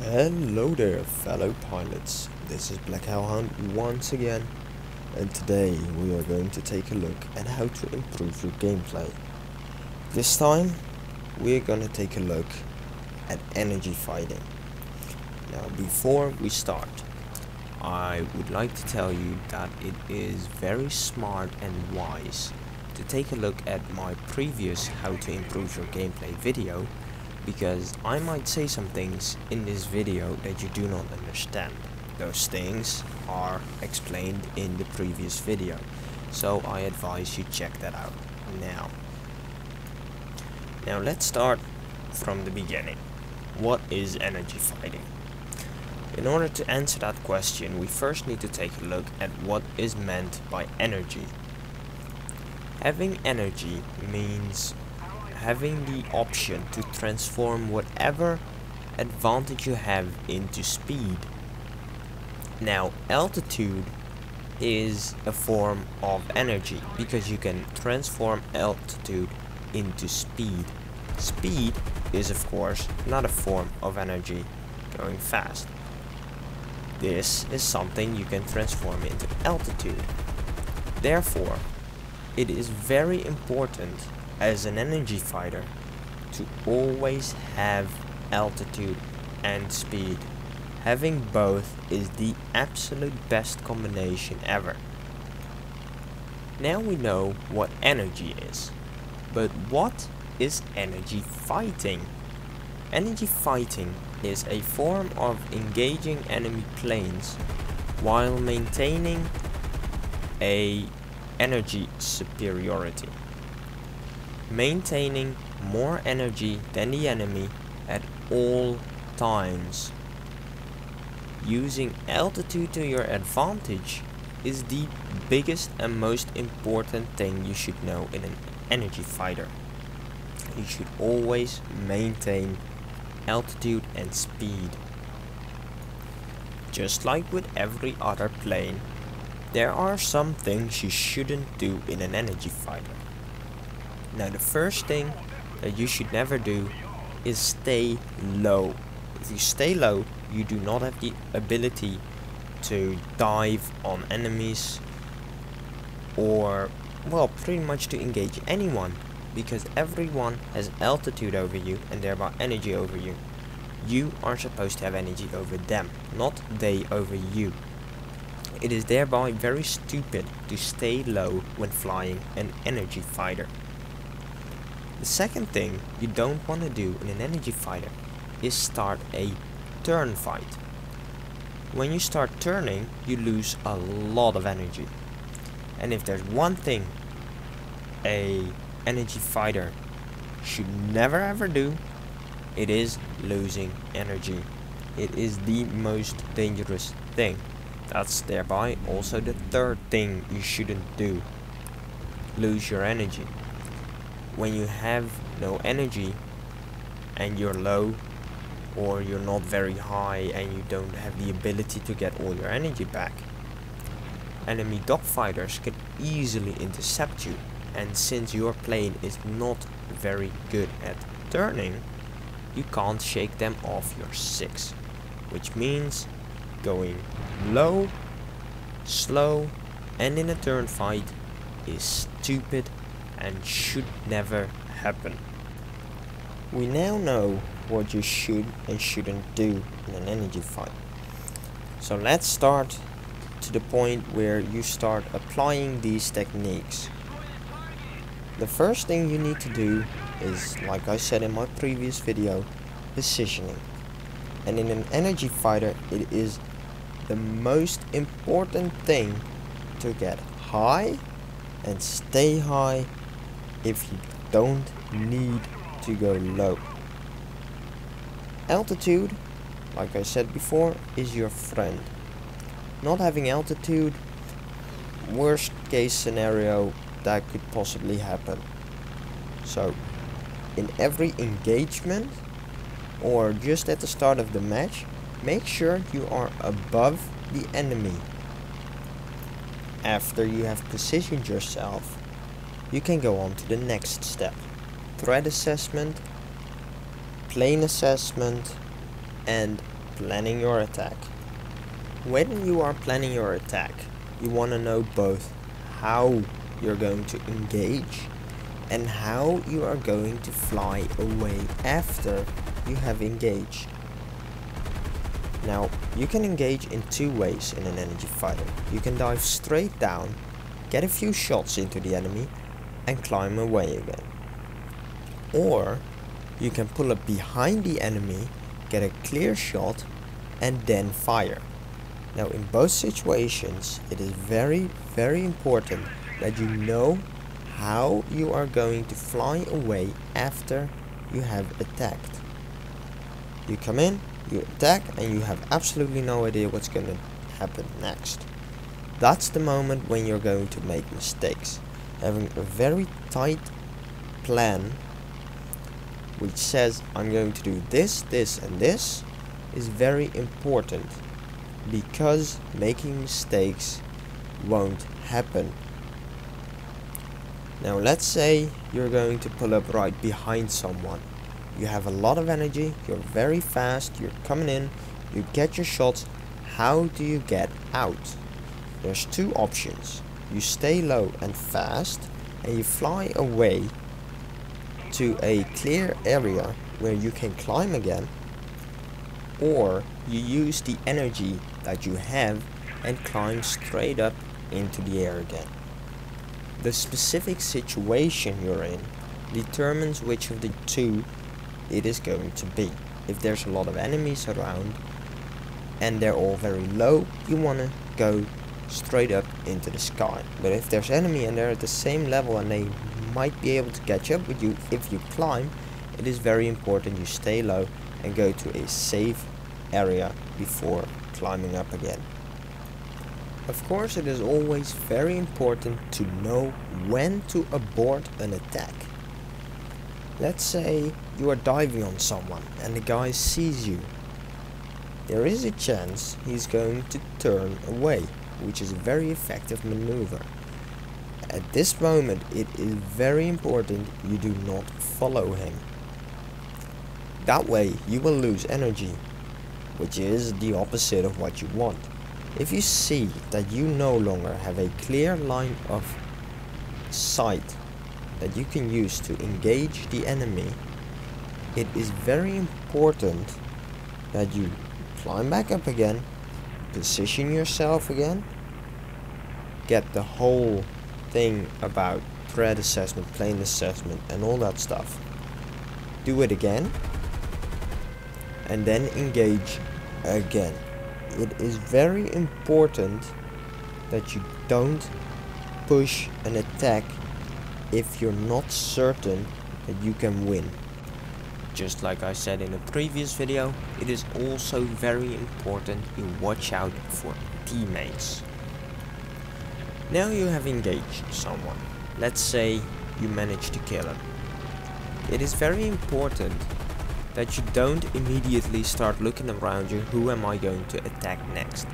Hello there, fellow pilots. This is Black Hellhound once again, and today we are going to take a look at how to improve your gameplay. This time we are going to take a look at energy fighting. Now, before we start, I would like to tell you that it is very smart and wise to take a look at my previous how to improve your gameplay video, because I might say some things in this video that you do not understand. Those things are explained in the previous video, so I advise you check that out now. Now let's start from the beginning. What is energy fighting? In order to answer that question, we first need to take a look at what is meant by energy. Having energy means having the option to transform whatever advantage you have into speed. Now, altitude is a form of energy because you can transform altitude into speed. Speed is, of course, not a form of energy, going fast. This is something you can transform into altitude. Therefore, it is very important as an energy fighter to always have altitude and speed. Having both is the absolute best combination ever. Now we know what energy is, but what is energy fighting? Energy fighting is a form of engaging enemy planes while maintaining a energy superiority. Maintaining more energy than the enemy at all times. Using altitude to your advantage is the biggest and most important thing you should know in an energy fighter. You should always maintain altitude and speed. Just like with every other plane, there are some things you shouldn't do in an energy fighter. Now, the first thing that you should never do is stay low. If you stay low, you do not have the ability to dive on enemies or, well, pretty much to engage anyone, because everyone has altitude over you and thereby energy over you. You are supposed to have energy over them, not they over you. It is thereby very stupid to stay low when flying an energy fighter. The second thing you don't want to do in an energy fighter is start a turn fight. When you start turning, you lose a lot of energy. And if there's one thing a energy fighter should never ever do, it is losing energy. It is the most dangerous thing. That's thereby also the third thing you shouldn't do. Lose your energy. When you have no energy and you're low, or you're not very high and you don't have the ability to get all your energy back, enemy dogfighters can easily intercept you, and since your plane is not very good at turning, you can't shake them off your 6, which means going low, slow, and in a turn fight is stupid and should never happen. We now know what you should and shouldn't do in an energy fight. So let's start to the point where you start applying these techniques. The first thing you need to do is, like I said in my previous video, positioning. And in an energy fighter, it is the most important thing to get high and stay high if you don't need to go low. Altitude, like I said before, is your friend. Not having altitude, worst case scenario that could possibly happen. So, in every engagement, or just at the start of the match, make sure you are above the enemy. After you have positioned yourself, you can go on to the next step. Threat assessment, plane assessment, and planning your attack. When you are planning your attack, you want to know both how you're going to engage and how you are going to fly away after you have engaged. Now, you can engage in two ways in an energy fighter. You can dive straight down, get a few shots into the enemy and climb away again. Or you can pull up behind the enemy, get a clear shot and then fire. Now in both situations it is very important that you know how you are going to fly away after you have attacked. You come in, you attack and you have absolutely no idea what's going to happen next. That's the moment when you're going to make mistakes. Having a very tight plan which says I'm going to do this, this and this is very important, because making mistakes won't happen. Now let's say you're going to pull up right behind someone. You have a lot of energy, you're very fast, you're coming in, you get your shots. How do you get out? There's two options. You stay low and fast and you fly away to a clear area where you can climb again, or you use the energy that you have and climb straight up into the air again. The specific situation you're in determines which of the two it is going to be. If there's a lot of enemies around and they're all very low, you want to go straight up into the sky. But if there's enemy and they're at the same level and they might be able to catch up with you if you climb, it is very important you stay low and go to a safe area before climbing up again. Of course, it is always very important to know when to abort an attack. Let's say you are diving on someone and the guy sees you. There is a chance he's going to turn away, which is a very effective maneuver. At this moment, it is very important you do not follow him. That way you will lose energy, which is the opposite of what you want. If you see that you no longer have a clear line of sight that you can use to engage the enemy, it is very important that you climb back up again, position yourself again, get the whole thing about threat assessment, plane assessment and all that stuff. Do it again and then engage again. It is very important that you don't push an attack if you're not certain that you can win. Just like I said in a previous video, it is also very important you watch out for teammates. Now you have engaged someone. Let's say you manage to kill him. It is very important that you don't immediately start looking around you, who am I going to attack next?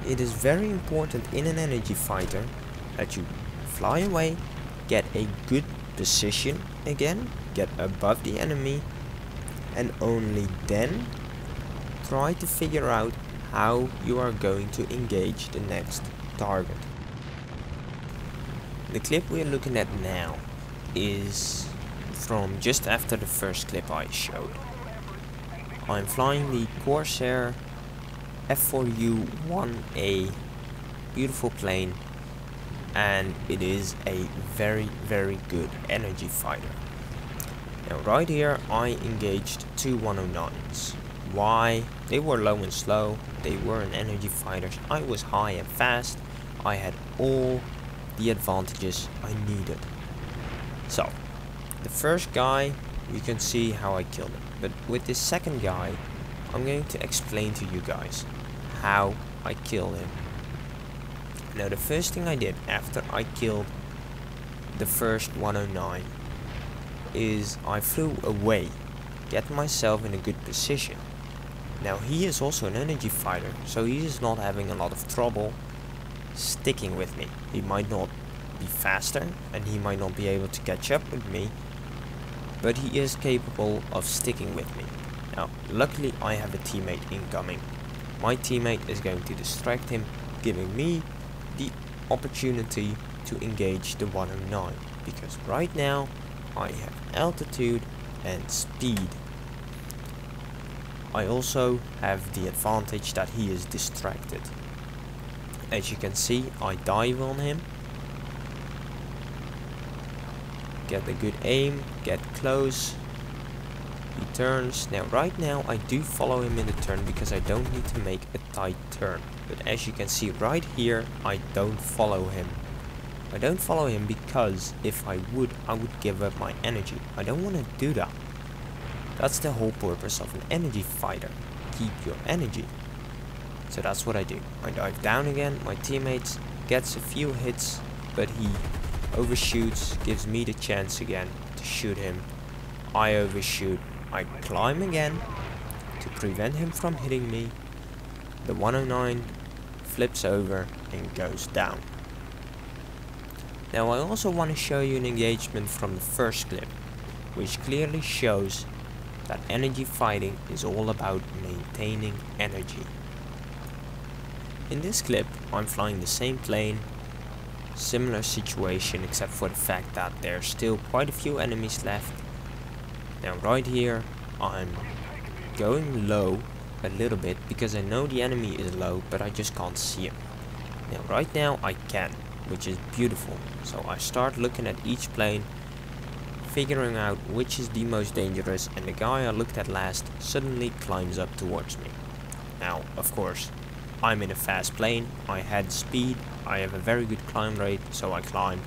It is very important in an energy fighter that you fly away, get a good position again, get above the enemy, and only then try to figure out how you are going to engage the next target. The clip we are looking at now is from just after the first clip I showed. I'm flying the Corsair F4U-1A, beautiful plane, and it is a very good energy fighter. Now right here I engaged two 109s. Why? They were low and slow, they weren't energy fighters, I was high and fast, I had all the advantages I needed. So, the first guy, you can see how I killed him. But with this second guy, I'm going to explain to you guys how I killed him. Now the first thing I did after I killed the first 109 is I flew away, get myself in a good position. Now he is also an energy fighter, so he is not having a lot of trouble sticking with me. He might not be faster and he might not be able to catch up with me, but he is capable of sticking with me. Now, luckily I have a teammate incoming. My teammate is going to distract him, giving me the opportunity to engage the 109, because right now I have altitude and speed. I also have the advantage that he is distracted. As you can see, I dive on him, get a good aim, get close. He turns. Now right now I do follow him in the turn because I don't need to make a tight turn. But as you can see right here, I don't follow him. I don't follow him because if I would give up my energy. I don't want to do that. That's the whole purpose of an energy fighter. Keep your energy. So that's what I do. I dive down again. My teammate gets a few hits, but he overshoots, gives me the chance again to shoot him. I overshoot. I climb again to prevent him from hitting me. The 109 flips over and goes down. Now I also want to show you an engagement from the first clip, which clearly shows that energy fighting is all about maintaining energy. In this clip I'm flying the same plane, similar situation except for the fact that there's still quite a few enemies left. Now right here I'm going low a little bit because I know the enemy is low, but I just can't see him. Now right now I can, which is beautiful. So I start looking at each plane, figuring out which is the most dangerous, and the guy I looked at last suddenly climbs up towards me. Now of course I'm in a fast plane, I had speed, I have a very good climb rate, so I climb.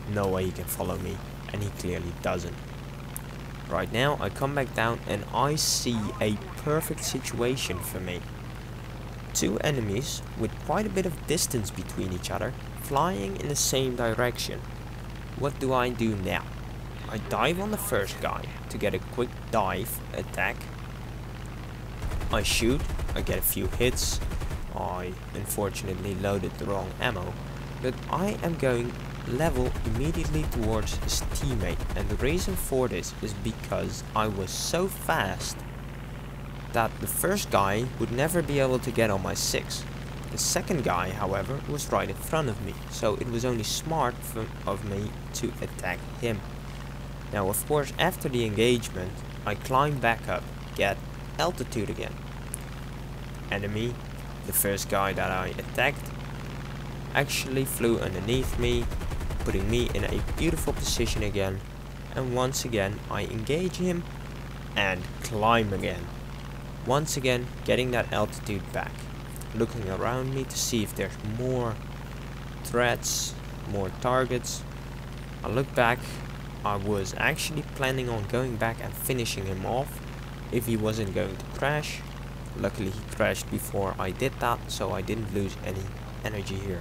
No way he can follow me, and he clearly doesn't. Right now I come back down and I see a perfect situation for me. Two enemies with quite a bit of distance between each other, flying in the same direction. What do I do now? I dive on the first guy to get a quick dive attack. I shoot, I get a few hits. I unfortunately loaded the wrong ammo, but I am going level immediately towards his teammate, and the reason for this is because I was so fast that the first guy would never be able to get on my 6. The second guy, however, was right in front of me, so it was only smart of me to attack him. Now of course after the engagement I climb back up, get altitude again. Enemy, the first guy that I attacked, actually flew underneath me, putting me in a beautiful position again, and once again I engage him and climb again. Once again getting that altitude back, looking around me to see if there's more threats, more targets. I look back. I was actually planning on going back and finishing him off if he wasn't going to crash. Luckily he crashed before I did that, so I didn't lose any energy here.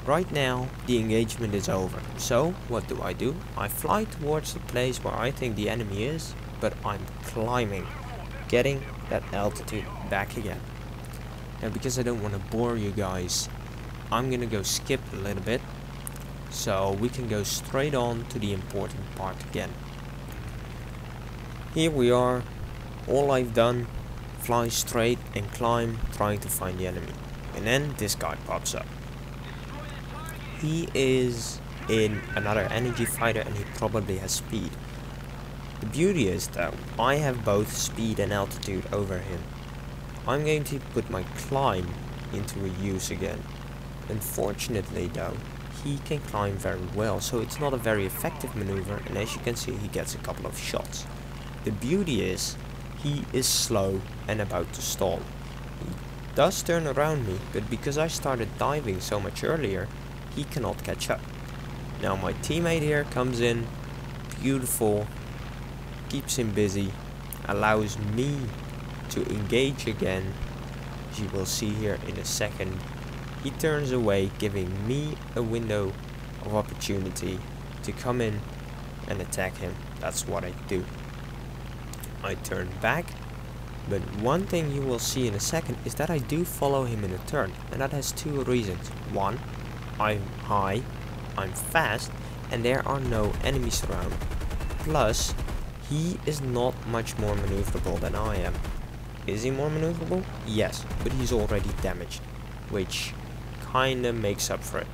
Right now the engagement is over, so what do? I fly towards the place where I think the enemy is, but I'm climbing, getting that altitude back again. Now because I don't want to bore you guys, I'm gonna go skip a little bit so we can go straight on to the important part again. Here we are. All I've done, fly straight and climb, trying to find the enemy, and then this guy pops up. He is in another energy fighter and he probably has speed. The beauty is that I have both speed and altitude over him. I'm going to put my climb into a use again. Unfortunately though, he can climb very well, so it's not a very effective maneuver, and as you can see he gets a couple of shots. The beauty is he is slow and about to stall. He does turn around me, but because I started diving so much earlier, he cannot catch up. Now my teammate here comes in, beautiful, keeps him busy, allows me to engage again. As you will see here in a second, he turns away, giving me a window of opportunity to come in and attack him. That's what I do. I turn back, but one thing you will see in a second is that I do follow him in a turn, and that has two reasons. One, I'm high, I'm fast, and there are no enemies around. Plus, he is not much more maneuverable than I am. Is he more maneuverable? Yes, but he's already damaged, which kinda makes up for it.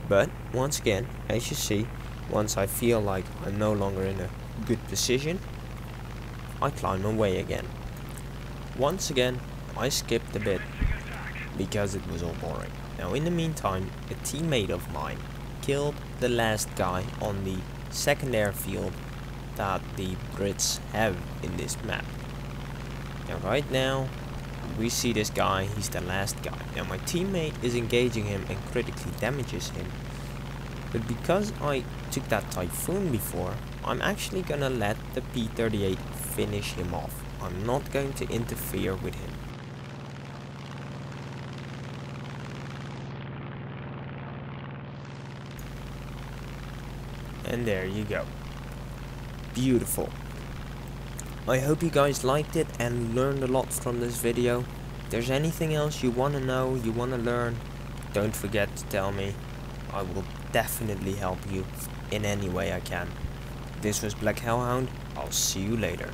But once again, as you see, once I feel like I'm no longer in a good position, I climb away again. Once again, I skipped a bit because it was all boring. Now in the meantime, a teammate of mine killed the last guy on the second airfield that the Brits have in this map. Now right now, we see this guy, he's the last guy. Now my teammate is engaging him and critically damages him. But because I took that Typhoon before, I'm actually gonna let the P-38 finish him off. I'm not going to interfere with him. And there you go. Beautiful. I hope you guys liked it and learned a lot from this video. If there's anything else you want to know, you want to learn, don't forget to tell me. I will definitely help you in any way I can. This was Black Hellhound. I'll see you later.